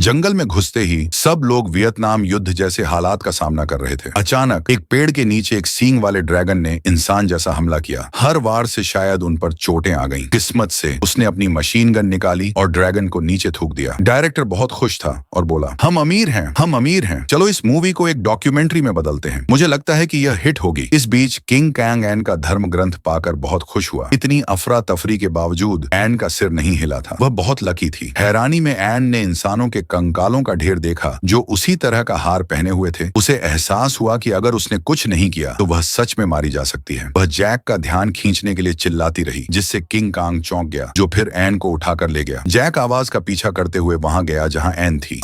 जंगल में घुसते ही सब लोग वियतनाम युद्ध जैसे हालात का सामना कर रहे थे। अचानक एक पेड़ के नीचे एक सींग वाले ड्रैगन ने इंसान जैसा हमला किया। हर वार से शायद उन पर चोटें आ गईं। किस्मत से उसने अपनी मशीन गन निकाली और ड्रैगन को नीचे थूक दिया। डायरेक्टर बहुत खुश था और बोला, हम अमीर हैं, हम अमीर हैं, चलो इस मूवी को एक डॉक्यूमेंट्री में बदलते हैं। मुझे लगता है कि यह हिट होगी। इस बीच किंग कांग एन का धर्म ग्रंथ पाकर बहुत खुश हुआ। इतनी अफरा तफरी के बावजूद एन का सिर नहीं हिला था। वह बहुत लकी थी। हैरानी में एन ने इंसानों के कंकालों का ढेर देखा जो उसी तरह का हार पहने हुए थे। उसे एहसास हुआ कि अगर उसने कुछ नहीं किया तो वह सच में मारी जा सकती है। वह जैक का ध्यान खींचने के लिए चिल्लाती रही, जिससे किंग कांग चौंक गया, जो फिर एन को उठाकर ले गया। जैक आवाज का पीछा करते हुए वहां गया जहां एन थी।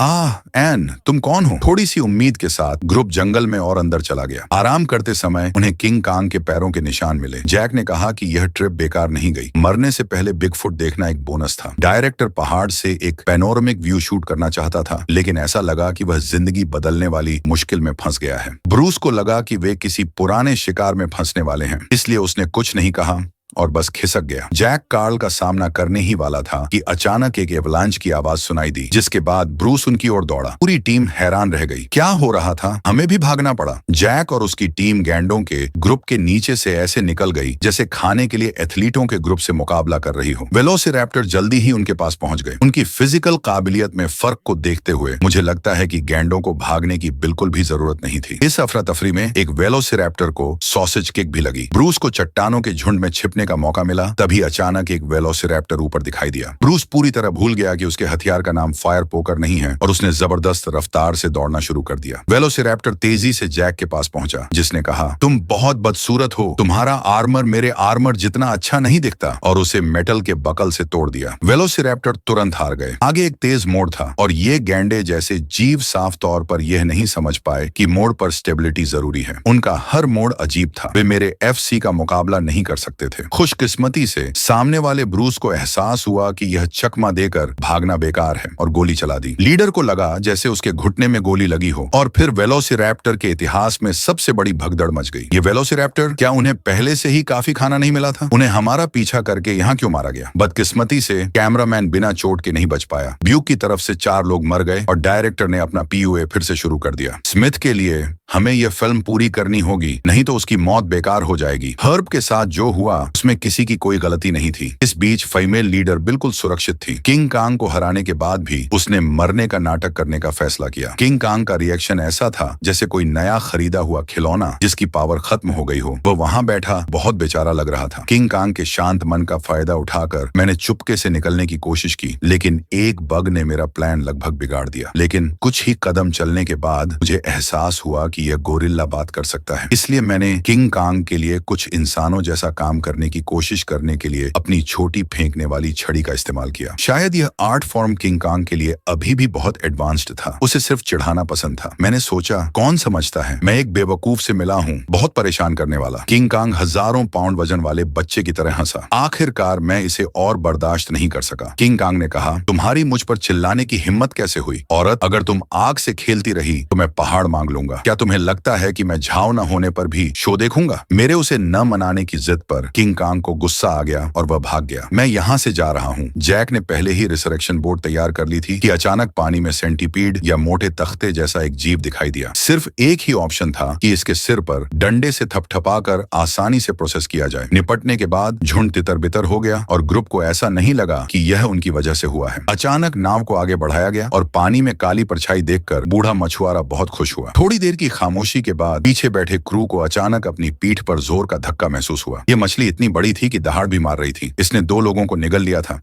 एन, तुम कौन हो? थोड़ी सी उम्मीद के साथ ग्रुप जंगल में और अंदर चला गया। आराम करते समय उन्हें किंग कांग के पैरों के निशान मिले। जैक ने कहा कि यह ट्रिप बेकार नहीं गई। मरने से पहले बिगफुट देखना एक बोनस था। डायरेक्टर पहाड़ से एक पैनोरामिक व्यू शूट करना चाहता था, लेकिन ऐसा लगा कि वह जिंदगी बदलने वाली मुश्किल में फंस गया है। ब्रूस को लगा कि वे किसी पुराने शिकार में फंसने वाले हैं, इसलिए उसने कुछ नहीं कहा और बस खिसक गया। जैक कार्ल का सामना करने ही वाला था कि अचानक एक एवलांच की आवाज सुनाई दी, जिसके बाद ब्रूस उनकी ओर दौड़ा। पूरी टीम हैरान रह गई। क्या हो रहा था? हमें भी भागना पड़ा। जैक और उसकी टीम गैंडों के ग्रुप के नीचे से ऐसे निकल गई जैसे खाने के लिए एथलीटों के ग्रुप से मुकाबला कर रही हो। वेलोसिरैप्टर जल्दी ही उनके पास पहुंच गए। उनकी फिजिकल काबिलियत में फर्क को देखते हुए मुझे लगता है कि गैंडों को भागने की बिल्कुल भी जरूरत नहीं थी। इस अफरा तफरी में एक वेलोसिरैप्टर को सॉसेज किक भी लगी। ब्रूस को चट्टानों के झुंड में छिपने का मौका मिला। तभी अचानक एक वेलोसिरैप्टर ऊपर दिखाई दिया। ब्रूस पूरी तरह भूल गया कि उसके हथियार का नाम फायर पोकर नहीं है और उसने जबरदस्त रफ्तार से दौड़ना शुरू कर दिया। वेलोसिरैप्टर तेजी से जैक के पास पहुंचा, जिसने कहा, तुम बहुत बदसूरत हो, तुम्हारा आर्मर मेरे आर्मर जितना अच्छा नहीं दिखता, और उसे मेटल के बकल से तोड़ दिया। वेलोसिरैप्टर तुरंत हार गए। आगे एक तेज मोड़ था और ये गैंडे जैसे जीव साफ तौर पर यह नहीं समझ पाए कि मोड़ पर स्टेबिलिटी जरूरी है। उनका हर मोड़ अजीब था। वे मेरे FC का मुकाबला नहीं कर सकते थे। खुशकिस्मती से सामने वाले ब्रूस को एहसास हुआ कि यह चकमा देकर भागना बेकार है और गोली चला दी। लीडर को लगा जैसे उसके घुटने में गोली लगी हो, और फिर वेलोसिरैप्टर के इतिहास में सबसे बड़ी भगदड़ मच गई। ये वेलोसिरैप्टर, क्या उन्हें पहले से ही काफी खाना नहीं मिला था? उन्हें हमारा पीछा करके यहाँ क्यों मारा गया? बदकिस्मती से कैमरामैन बिना चोट के नहीं बच पाया। ब्यूक की तरफ से 4 लोग मर गए और डायरेक्टर ने अपना POA फिर से शुरू कर दिया। स्मिथ के लिए हमें यह फिल्म पूरी करनी होगी, नहीं तो उसकी मौत बेकार हो जाएगी। हर्ब के साथ जो हुआ उसमें किसी की कोई गलती नहीं थी। इस बीच फीमेल लीडर बिल्कुल सुरक्षित थी। किंग कांग को हराने के बाद भी उसने मरने का नाटक करने का फैसला किया। किंग कांग का रिएक्शन ऐसा था जैसे कोई नया खरीदा हुआ खिलौना जिसकी पावर खत्म हो गई हो। वो वहां बैठा बहुत बेचारा लग रहा था। किंग कांग के शांत मन का फायदा उठाकर मैंने चुपके से निकलने की कोशिश की, लेकिन एक बग ने मेरा प्लान लगभग बिगाड़ दिया। लेकिन कुछ ही कदम चलने के बाद मुझे एहसास हुआ कि यह गोरिल्ला बात कर सकता है। इसलिए मैंने किंग कांग के लिए कुछ इंसानों जैसा काम करने की कोशिश करने के लिए अपनी छोटी फेंकने वाली छड़ी का इस्तेमाल किया। शायद यह आर्ट फॉर्म किंग कांग के लिए अभी भी बहुत एडवांस्ड था। उसे सिर्फ चिढ़ाना पसंद था। मैंने सोचा, कौन समझता है मैं एक बेवकूफ से मिला हूँ, बहुत परेशान करने वाला। किंग कांग हजारों पाउंड वजन वाले बच्चे की तरह हंसा। आखिरकार मैं इसे और बर्दाश्त नहीं कर सका। किंग कांग ने कहा, तुम्हारी मुझ पर चिल्लाने की हिम्मत कैसे हुई? औरत, अगर तुम आग से खेलती रही तो मैं पहाड़ मांग लूंगा। क्या तुम्हें लगता है कि मैं झाव न होने पर भी शो देखूंगा? मेरे उसे न मनाने की जिद पर किंग कांग को गुस्सा आ गया और वह भाग गया। मैं यहाँ से जा रहा हूँ। जैक ने पहले ही रिसरेक्शन बोर्ड तैयार कर ली थी कि अचानक पानी में सेंटीपीड या मोटे तख्ते जैसा एक जीव दिखाई दिया। सिर्फ एक ही ऑप्शन था कि इसके सिर पर डंडे से थपथपाकर आसानी से प्रोसेस किया जाए। निपटने के बाद झुंड तितर बितर हो गया और ग्रुप को ऐसा नहीं लगा कि यह उनकी वजह से हुआ है। अचानक नाव को आगे बढ़ाया गया और पानी में काली परछाई देखकर बूढ़ा मछुआरा बहुत खुश हुआ। थोड़ी देर की खामोशी के बाद पीछे बैठे क्रू को अचानक अपनी पीठ पर जोर का धक्का महसूस हुआ। यह मछली इतनी बड़ी थी कि दहाड़ भी मार रही थी। इसने 2 लोगों को निगल लिया था।